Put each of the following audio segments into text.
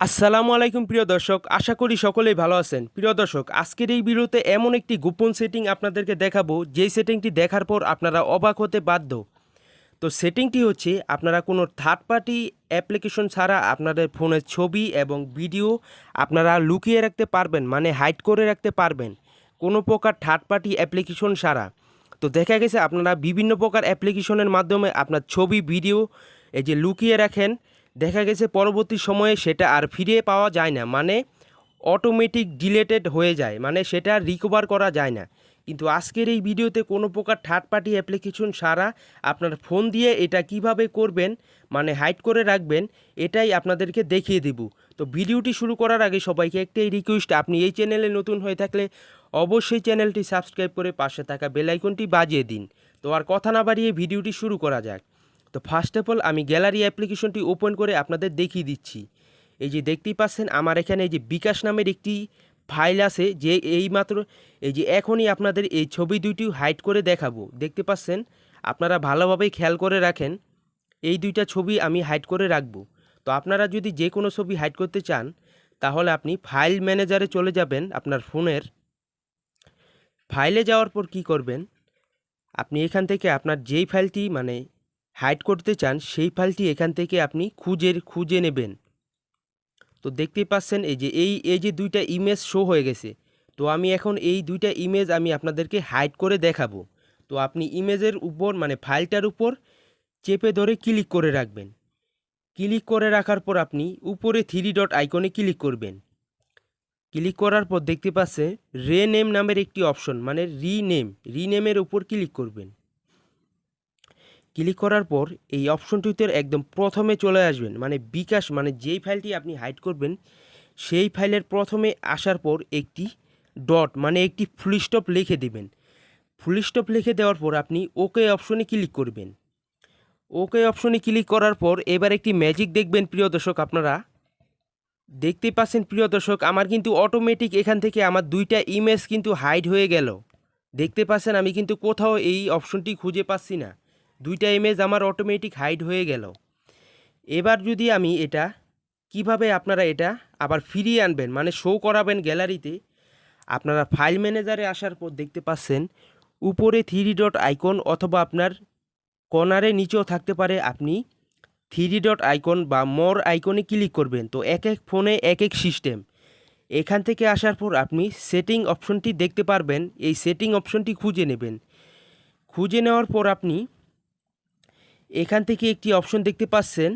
আসসালামু আলাইকুম প্রিয় দর্শক, আশা করি সকলেই ভালো আছেন। প্রিয় দর্শক, আজকের এই ভিডিওতে এমন একটি গোপন সেটিং আপনাদেরকে দেখাবো, যেই সেটিংটি দেখার পর আপনারা অবাক হতে বাধ্য। তো সেটিংটি হচ্ছে, আপনারা কোনো থার্ড পার্টি অ্যাপ্লিকেশন ছাড়া আপনাদের ফোনের ছবি এবং ভিডিও আপনারা লুকিয়ে রাখতে পারবেন, মানে হাইড করে রাখতে পারবেন কোনো প্রকার থার্ড পার্টি অ্যাপ্লিকেশন ছাড়া। তো দেখা গেছে আপনারা বিভিন্ন প্রকার অ্যাপ্লিকেশনের মাধ্যমে আপনার ছবি ভিডিও এই যে লুকিয়ে রাখেন, দেখা গেছে পরবর্তী সময়ে সেটা আর ফিরে পাওয়া যায় না, মানে অটোমেটিক ডিলেটেড হয়ে যায়, মানে সেটা রিকভার করা যায় না। কিন্তু আজকের এই ভিডিওতে কোনো প্রকার থার্ড পার্টি অ্যাপ্লিকেশন ছাড়া আপনার ফোন দিয়ে এটা কিভাবে করবেন, মানে হাইড করে রাখবেন, এটাই আপনাদেরকে দেখিয়ে দেব। তো ভিডিওটি শুরু করার আগে সবাইকে একটাই রিকোয়েস্ট, আপনি এই চ্যানেলে নতুন হয়ে থাকলে অবশ্যই চ্যানেলটি সাবস্ক্রাইব করে পাশে থাকা বেল আইকনটি বাজিয়ে দিন। তো আর কথা না বাড়িয়ে ভিডিওটি শুরু করা যাক। তো ফার্স্ট অফ অল আমি গ্যালারি অ্যাপ্লিকেশনটি ওপেন করে আপনাদের দেখিয়ে দিচ্ছি। এই যে দেখতেই পাচ্ছেন আমার এখানে এই যে বিকাশ নামের একটি ফাইল আছে, যে এইমাত্র এই যে এখনই আপনাদের এই ছবি দুইটি হাইড করে দেখাবো। দেখতে পাচ্ছেন, আপনারা ভালোভাবেই খেয়াল করে রাখেন, এই দুইটা ছবি আমি হাইড করে রাখবো। তো আপনারা যদি যে কোনো ছবি হাইড করতে চান, তাহলে আপনি ফাইল ম্যানেজারে চলে যাবেন। আপনার ফোনের ফাইলে যাওয়ার পর কি করবেন, আপনি এখান থেকে আপনার যেই ফাইলটি মানে হাইড করতে চান সেই ফাইলটি এখান থেকে আপনি খুঁজে নেবেন। তো দেখতেই পাচ্ছেন এই যে দুইটা ইমেজ শো হয়ে গেছে। তো আমি এখন এই দুইটা ইমেজ আমি আপনাদেরকে হাইড করে দেখাবো। তো আপনি ইমেজের উপর মানে ফাইলটার উপর চেপে ধরে ক্লিক করে রাখবেন। ক্লিক করে রাখার পর আপনি উপরে থ্রি ডট আইকনে ক্লিক করবেন। ক্লিক করার পর দেখতে পাচ্ছেন রেনেম নামের একটি অপশন, মানে রিনেমের উপর ক্লিক করবেন। ক্লিক করার পর এই অপশনটিতে একদম প্রথমে চলে আসবেন, মানে বিকাশ মানে যেই ফাইলটি আপনি হাইড করবেন সেই ফাইলের প্রথমে আসার পর একটি ডট মানে একটি ফুল স্টপ লিখে দেবেন। ফুল স্টপ লিখে দেওয়ার পর আপনি ওকে অপশনে ক্লিক করবেন। ওকে অপশনে ক্লিক করার পর এবার একটি ম্যাজিক দেখবেন প্রিয় দর্শক। আপনারা দেখতে পাচ্ছেন প্রিয় দর্শক, আমার কিন্তু অটোমেটিক এখান থেকে আমার দুইটা ইমেজ কিন্তু হাইড হয়ে গেল। দেখতে পাচ্ছেন আমি কিন্তু কোথাও এই অপশনটি খুঁজে পাচ্ছি না, দুইটা ইমেজ আমার অটোমেটিক হাইড হয়ে গেল। এবার যদি আমি এটা কিভাবে আপনারা এটা আবার ফিরিয়ে আনবেন, মানে শো করাবেন গ্যালারিতে, আপনারা ফাইল ম্যানেজারে আসার পর দেখতে পাচ্ছেন উপরে থ্রি ডট আইকন অথবা আপনার কর্নারে নিচেও থাকতে পারে, আপনি থ্রি ডট আইকন বা মোর আইকনে ক্লিক করবেন। তো এক এক ফোনে এক এক সিস্টেম। এখান থেকে আসার পর আপনি সেটিং অপশনটি দেখতে পারবেন, এই সেটিং অপশনটি খুঁজে নেবেন। খুঁজে নেওয়ার পর আপনি এখান থেকে একটি অপশন দেখতে পাচ্ছেন,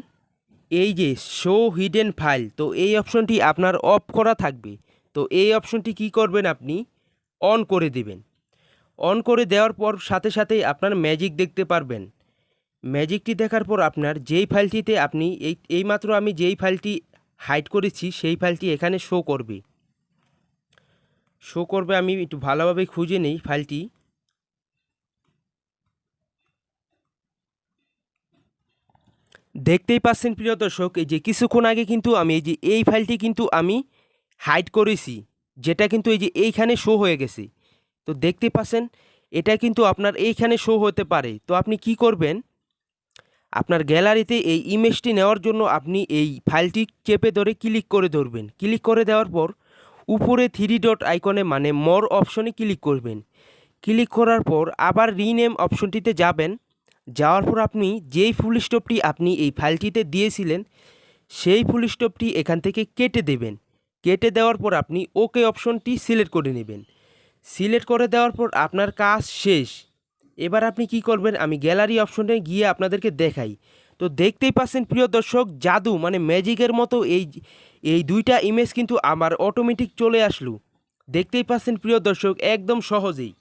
এই যে শো হিডেন ফাইল। তো এই অপশনটি আপনার অফ করা থাকবে। তো এই অপশনটি কি করবেন, আপনি অন করে দেবেন। অন করে দেওয়ার পর সাথে সাথেই আপনার ম্যাজিক দেখতে পারবেন। ম্যাজিকটি দেখার পর আপনার যেই ফাইলটিতে আপনি এইমাত্র আমি যেই ফাইলটি হাইড করেছি সেই ফাইলটি এখানে শো করবে। আমি একটু ভালোভাবে খুঁজে নেই ফাইলটি। দেখতেই পাচ্ছেন প্রিয় দর্শক, এই যে কিছুক্ষণ আগে কিন্তু আমি এই ফাইলটি কিন্তু আমি হাইড করেছি, যেটা কিন্তু এই যে এইখানে শো হয়ে গেছে। তো দেখতে পাচ্ছেন এটা কিন্তু আপনার এইখানে শো হতে পারে। তো আপনি কি করবেন, আপনার গ্যালারিতে এই ইমেজটি নেওয়ার জন্য আপনি এই ফাইলটি চেপে ধরে ক্লিক করে ধরবেন। ক্লিক করে দেওয়ার পর উপরে থ্রি ডট আইকনে মানে মোর অপশনে ক্লিক করবেন। ক্লিক করার পর আবার রিনেম অপশনটিতে যাবেন। যাওয়ার পর আপনি যেই ফুল স্টপটি আপনি এই ফাইলটিতে দিয়েছিলেন সেই ফুল স্টপটি এখান থেকে কেটে দেবেন। কেটে দেওয়ার পর আপনি ওকে অপশনটি সিলেক্ট করে নেবেন। সিলেক্ট করে দেওয়ার পর আপনার কাজ শেষ। এবার আপনি কি করবেন, আমি গ্যালারি অপশনে গিয়ে আপনাদেরকে দেখাই। তো দেখতেই পাচ্ছেন প্রিয় দর্শক, জাদু মানে ম্যাজিকের মতো এই দুইটা ইমেজ কিন্তু আমার অটোমেটিক চলে আসলো। দেখতেই পাচ্ছেন প্রিয় দর্শক, একদম সহজেই।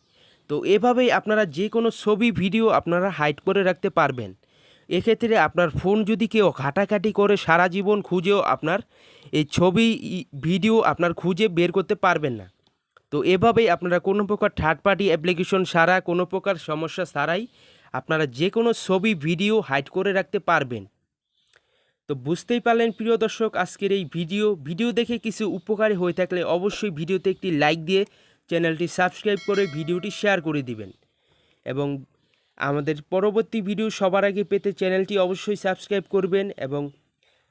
তো এভাবেই আপনারা যে কোনো ছবি ভিডিও আপনারা হাইড করে রাখতে পারবেন। এক্ষেত্রে আপনার ফোন যদি কেউ ঘাটাঘাটি করে সারা জীবন খুঁজেও আপনার এই ছবি ভিডিও আপনার খুঁজে বের করতে পারবেন না। তো এভাবেই আপনারা কোনো প্রকার থার্ড পার্টি অ্যাপ্লিকেশন ছাড়া, কোনো প্রকার সমস্যা ছাড়াই আপনারা যে কোনো ছবি ভিডিও হাইড করে রাখতে পারবেন। তো বুঝতেই পারলেন প্রিয় দর্শক, আজকের এই ভিডিও দেখে কিছু উপকারী হয়ে থাকলে অবশ্যই ভিডিওতে একটি লাইক দিয়ে চ্যানেলটি সাবস্ক্রাইব করে ভিডিওটি শেয়ার করে দিবেন। এবং আমাদের পরবর্তী ভিডিও সবার আগে পেতে চ্যানেলটি অবশ্যই সাবস্ক্রাইব করবেন। এবং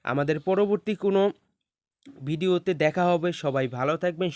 আমাদের পরবর্তী কোনো ভিডিওতে দেখা হবে। সবাই ভালো থাকবেন।